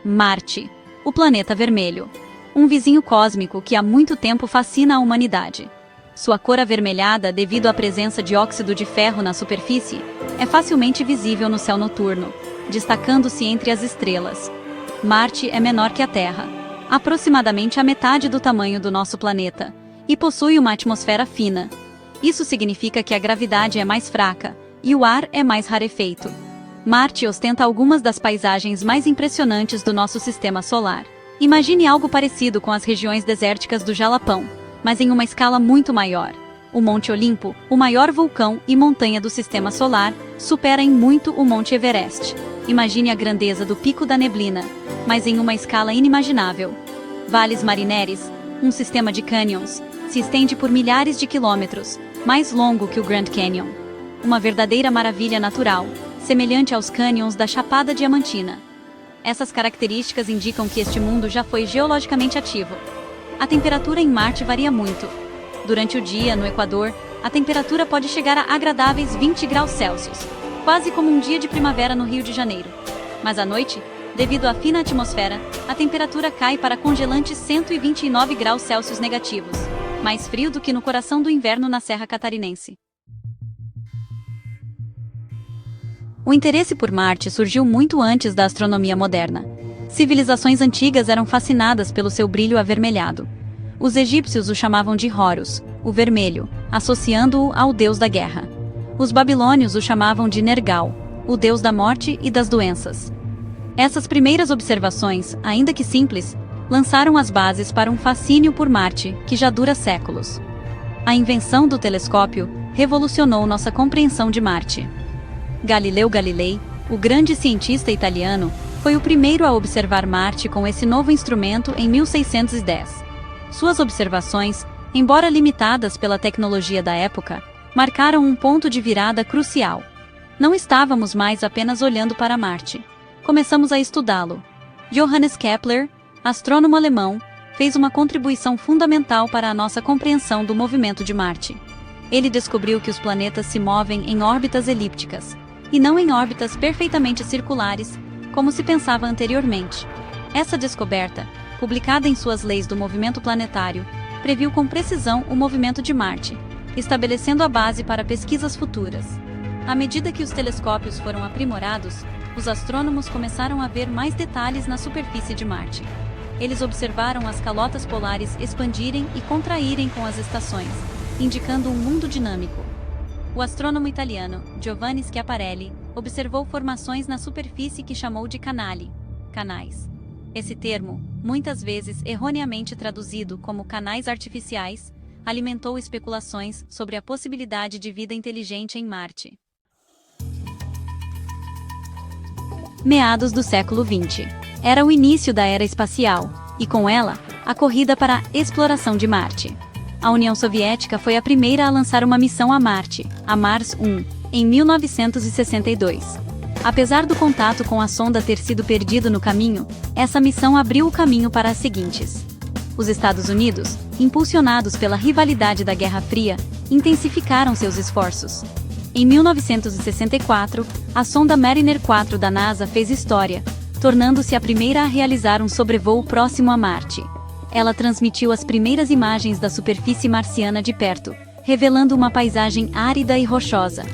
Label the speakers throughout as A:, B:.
A: Marte, o planeta vermelho. Um vizinho cósmico que há muito tempo fascina a humanidade. Sua cor avermelhada, devido à presença de óxido de ferro na superfície, é facilmente visível no céu noturno, destacando-se entre as estrelas. Marte é menor que a Terra, aproximadamente a metade do tamanho do nosso planeta, e possui uma atmosfera fina. Isso significa que a gravidade é mais fraca, e o ar é mais rarefeito. Marte ostenta algumas das paisagens mais impressionantes do nosso sistema solar. Imagine algo parecido com as regiões desérticas do Jalapão, mas em uma escala muito maior. O Monte Olimpo, o maior vulcão e montanha do sistema solar, supera em muito o Monte Everest. Imagine a grandeza do Pico da Neblina, mas em uma escala inimaginável. Vales Marineris, um sistema de cânions, se estende por milhares de quilômetros, mais longo que o Grand Canyon. Uma verdadeira maravilha natural, semelhante aos cânions da Chapada Diamantina. Essas características indicam que este mundo já foi geologicamente ativo. A temperatura em Marte varia muito. Durante o dia, no Equador, a temperatura pode chegar a agradáveis 20 graus Celsius, quase como um dia de primavera no Rio de Janeiro. Mas à noite, devido à fina atmosfera, a temperatura cai para congelantes 129 graus Celsius negativos, mais frio do que no coração do inverno na Serra Catarinense. O interesse por Marte surgiu muito antes da astronomia moderna. Civilizações antigas eram fascinadas pelo seu brilho avermelhado. Os egípcios o chamavam de Horus, o vermelho, associando-o ao deus da guerra. Os babilônios o chamavam de Nergal, o deus da morte e das doenças. Essas primeiras observações, ainda que simples, lançaram as bases para um fascínio por Marte que já dura séculos. A invenção do telescópio revolucionou nossa compreensão de Marte. Galileu Galilei, o grande cientista italiano, foi o primeiro a observar Marte com esse novo instrumento em 1610. Suas observações, embora limitadas pela tecnologia da época, marcaram um ponto de virada crucial. Não estávamos mais apenas olhando para Marte. Começamos a estudá-lo. Johannes Kepler, astrônomo alemão, fez uma contribuição fundamental para a nossa compreensão do movimento de Marte. Ele descobriu que os planetas se movem em órbitas elípticas, e não em órbitas perfeitamente circulares, como se pensava anteriormente. Essa descoberta, publicada em suas Leis do Movimento Planetário, previu com precisão o movimento de Marte, estabelecendo a base para pesquisas futuras. À medida que os telescópios foram aprimorados, os astrônomos começaram a ver mais detalhes na superfície de Marte. Eles observaram as calotas polares expandirem e contraírem com as estações, indicando um mundo dinâmico. O astrônomo italiano Giovanni Schiaparelli observou formações na superfície que chamou de canali, canais. Esse termo, muitas vezes erroneamente traduzido como canais artificiais, alimentou especulações sobre a possibilidade de vida inteligente em Marte. Meados do século XX. Era o início da era espacial, e com ela, a corrida para a exploração de Marte. A União Soviética foi a primeira a lançar uma missão a Marte, a Mars 1, em 1962. Apesar do contato com a sonda ter sido perdido no caminho, essa missão abriu o caminho para as seguintes. Os Estados Unidos, impulsionados pela rivalidade da Guerra Fria, intensificaram seus esforços. Em 1964, a sonda Mariner 4 da NASA fez história, tornando-se a primeira a realizar um sobrevoo próximo a Marte. Ela transmitiu as primeiras imagens da superfície marciana de perto, revelando uma paisagem árida e rochosa.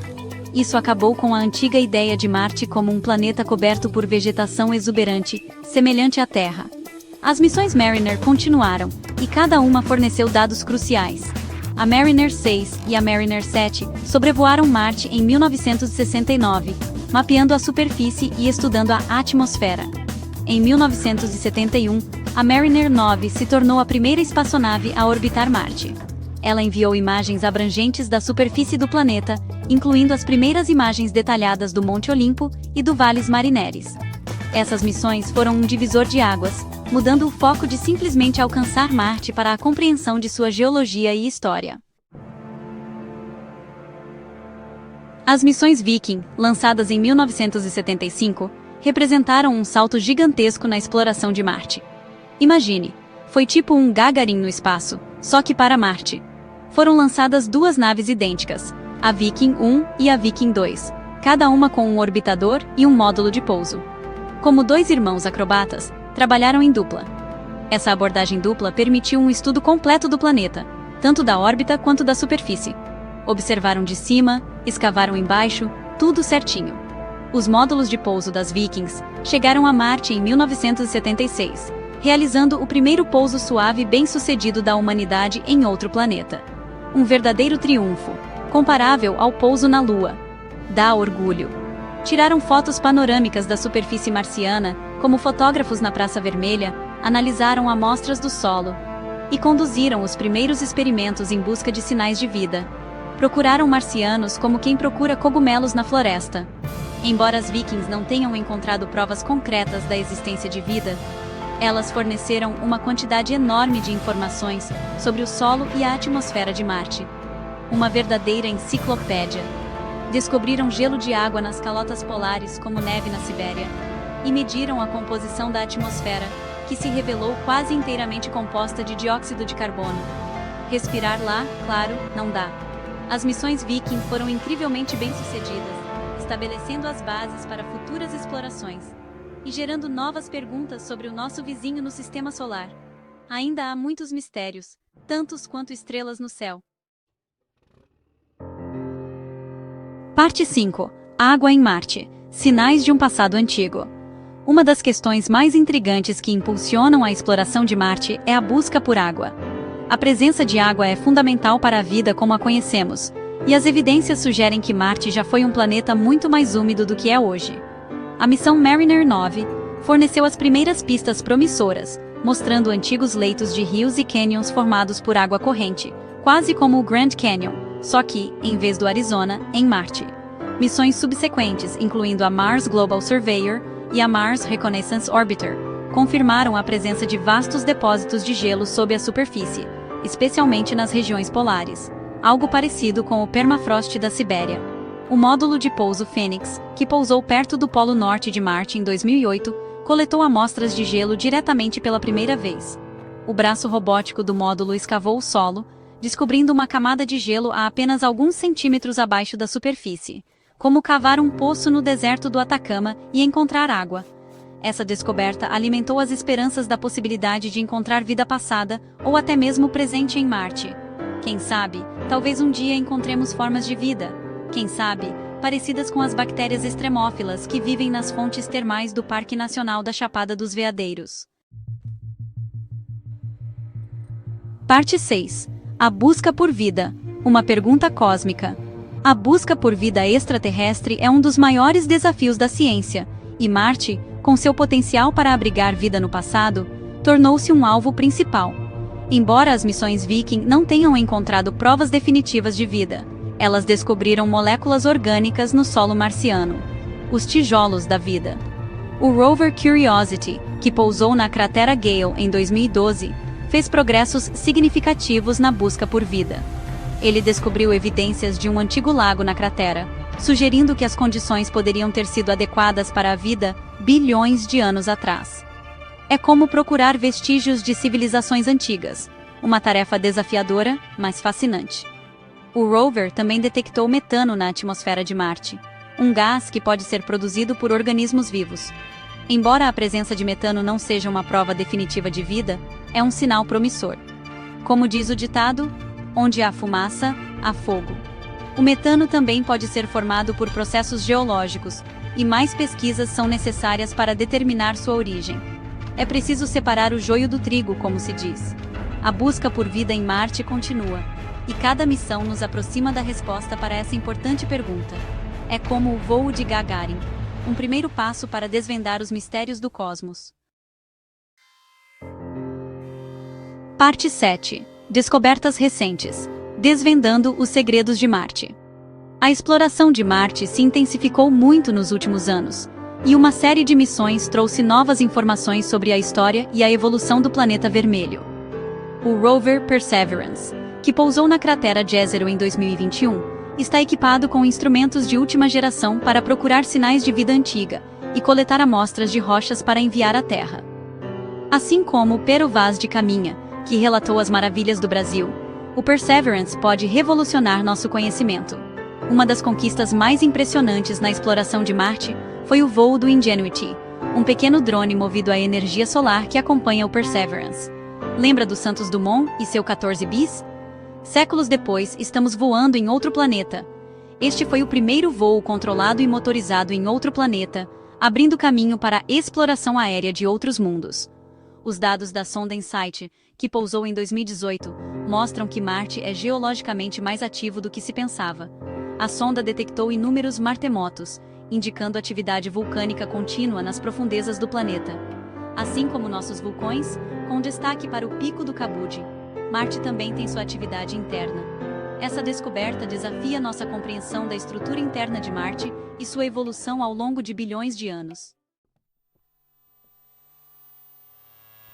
A: Isso acabou com a antiga ideia de Marte como um planeta coberto por vegetação exuberante, semelhante à Terra. As missões Mariner continuaram, e cada uma forneceu dados cruciais. A Mariner 6 e a Mariner 7 sobrevoaram Marte em 1969, mapeando a superfície e estudando a atmosfera. Em 1971, a Mariner 9 se tornou a primeira espaçonave a orbitar Marte. Ela enviou imagens abrangentes da superfície do planeta, incluindo as primeiras imagens detalhadas do Monte Olimpo e do Vales Marineris. Essas missões foram um divisor de águas, mudando o foco de simplesmente alcançar Marte para a compreensão de sua geologia e história. As missões Viking, lançadas em 1975, representaram um salto gigantesco na exploração de Marte. Imagine, foi tipo um Gagarin no espaço, só que para Marte. Foram lançadas duas naves idênticas, a Viking 1 e a Viking 2, cada uma com um orbitador e um módulo de pouso. Como dois irmãos acrobatas, trabalharam em dupla. Essa abordagem dupla permitiu um estudo completo do planeta, tanto da órbita quanto da superfície. Observaram de cima, escavaram embaixo, tudo certinho. Os módulos de pouso das Vikings chegaram a Marte em 1976, realizando o primeiro pouso suave bem-sucedido da humanidade em outro planeta. Um verdadeiro triunfo, comparável ao pouso na Lua. Dá orgulho. Tiraram fotos panorâmicas da superfície marciana, como fotógrafos na Praça Vermelha, analisaram amostras do solo e conduziram os primeiros experimentos em busca de sinais de vida. Procuraram marcianos como quem procura cogumelos na floresta. Embora as Vikings não tenham encontrado provas concretas da existência de vida, elas forneceram uma quantidade enorme de informações sobre o solo e a atmosfera de Marte. Uma verdadeira enciclopédia. Descobriram gelo de água nas calotas polares como neve na Sibéria e mediram a composição da atmosfera, que se revelou quase inteiramente composta de dióxido de carbono. Respirar lá, claro, não dá. As missões Viking foram incrivelmente bem-sucedidas, estabelecendo as bases para futuras explorações e gerando novas perguntas sobre o nosso vizinho no sistema solar. Ainda há muitos mistérios, tantos quanto estrelas no céu. Parte 5. Água em Marte. Sinais de um passado antigo. Uma das questões mais intrigantes que impulsionam a exploração de Marte é a busca por água. A presença de água é fundamental para a vida como a conhecemos, e as evidências sugerem que Marte já foi um planeta muito mais úmido do que é hoje. A missão Mariner 9 forneceu as primeiras pistas promissoras, mostrando antigos leitos de rios e cânions formados por água corrente, quase como o Grand Canyon, só que, em vez do Arizona, em Marte. Missões subsequentes, incluindo a Mars Global Surveyor e a Mars Reconnaissance Orbiter, confirmaram a presença de vastos depósitos de gelo sob a superfície, especialmente nas regiões polares, algo parecido com o permafrost da Sibéria. O módulo de pouso Phoenix, que pousou perto do Polo Norte de Marte em 2008, coletou amostras de gelo diretamente pela primeira vez. O braço robótico do módulo escavou o solo, descobrindo uma camada de gelo a apenas alguns centímetros abaixo da superfície, como cavar um poço no deserto do Atacama e encontrar água. Essa descoberta alimentou as esperanças da possibilidade de encontrar vida passada ou até mesmo presente em Marte. Quem sabe, talvez um dia encontremos formas de vida. Quem sabe, parecidas com as bactérias extremófilas que vivem nas fontes termais do Parque Nacional da Chapada dos Veadeiros. Parte 6. A busca por vida. Uma pergunta cósmica. A busca por vida extraterrestre é um dos maiores desafios da ciência, e Marte, com seu potencial para abrigar vida no passado, tornou-se um alvo principal. Embora as missões Viking não tenham encontrado provas definitivas de vida, elas descobriram moléculas orgânicas no solo marciano, os tijolos da vida. O rover Curiosity, que pousou na cratera Gale em 2012, fez progressos significativos na busca por vida. Ele descobriu evidências de um antigo lago na cratera, sugerindo que as condições poderiam ter sido adequadas para a vida bilhões de anos atrás. É como procurar vestígios de civilizações antigas, uma tarefa desafiadora, mas fascinante. O rover também detectou metano na atmosfera de Marte, um gás que pode ser produzido por organismos vivos. Embora a presença de metano não seja uma prova definitiva de vida, é um sinal promissor. Como diz o ditado, onde há fumaça, há fogo. O metano também pode ser formado por processos geológicos, e mais pesquisas são necessárias para determinar sua origem. É preciso separar o joio do trigo, como se diz. A busca por vida em Marte continua, e cada missão nos aproxima da resposta para essa importante pergunta. É como o voo de Gagarin, um primeiro passo para desvendar os mistérios do cosmos. Parte 7. Descobertas recentes. Desvendando os segredos de Marte. A exploração de Marte se intensificou muito nos últimos anos, e uma série de missões trouxe novas informações sobre a história e a evolução do planeta vermelho. O rover Perseverance, que pousou na cratera Jezero em 2021, está equipado com instrumentos de última geração para procurar sinais de vida antiga e coletar amostras de rochas para enviar à Terra. Assim como o Pero Vaz de Caminha, que relatou as maravilhas do Brasil, o Perseverance pode revolucionar nosso conhecimento. Uma das conquistas mais impressionantes na exploração de Marte foi o voo do Ingenuity, um pequeno drone movido a energia solar que acompanha o Perseverance. Lembra do Santos Dumont e seu 14 bis? Séculos depois, estamos voando em outro planeta. Este foi o primeiro voo controlado e motorizado em outro planeta, abrindo caminho para a exploração aérea de outros mundos. Os dados da sonda InSight, que pousou em 2018, mostram que Marte é geologicamente mais ativo do que se pensava. A sonda detectou inúmeros martemotos, indicando atividade vulcânica contínua nas profundezas do planeta. Assim como nossos vulcões, com destaque para o Pico do Cabude, Marte também tem sua atividade interna. Essa descoberta desafia nossa compreensão da estrutura interna de Marte e sua evolução ao longo de bilhões de anos.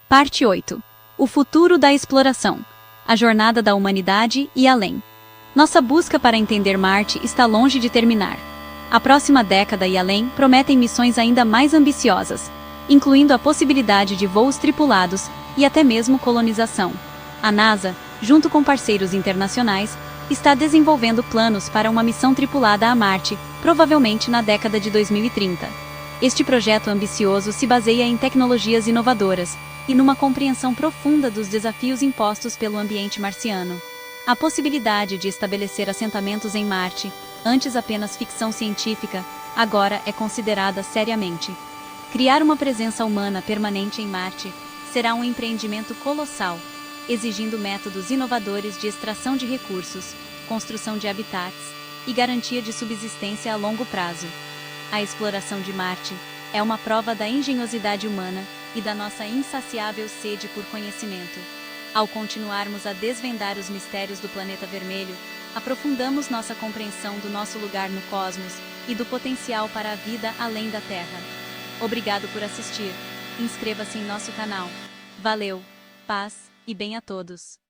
A: Parte 8. O futuro da exploração. A jornada da humanidade e além. Nossa busca para entender Marte está longe de terminar. A próxima década e além prometem missões ainda mais ambiciosas, incluindo a possibilidade de voos tripulados e até mesmo colonização. A NASA, junto com parceiros internacionais, está desenvolvendo planos para uma missão tripulada a Marte, provavelmente na década de 2030. Este projeto ambicioso se baseia em tecnologias inovadoras e numa compreensão profunda dos desafios impostos pelo ambiente marciano. A possibilidade de estabelecer assentamentos em Marte, antes apenas ficção científica, agora é considerada seriamente. Criar uma presença humana permanente em Marte será um empreendimento colossal, exigindo métodos inovadores de extração de recursos, construção de habitats e garantia de subsistência a longo prazo. A exploração de Marte é uma prova da engenhosidade humana e da nossa insaciável sede por conhecimento. Ao continuarmos a desvendar os mistérios do planeta vermelho, aprofundamos nossa compreensão do nosso lugar no cosmos e do potencial para a vida além da Terra. Obrigado por assistir. Inscreva-se em nosso canal. Valeu, paz e bem a todos.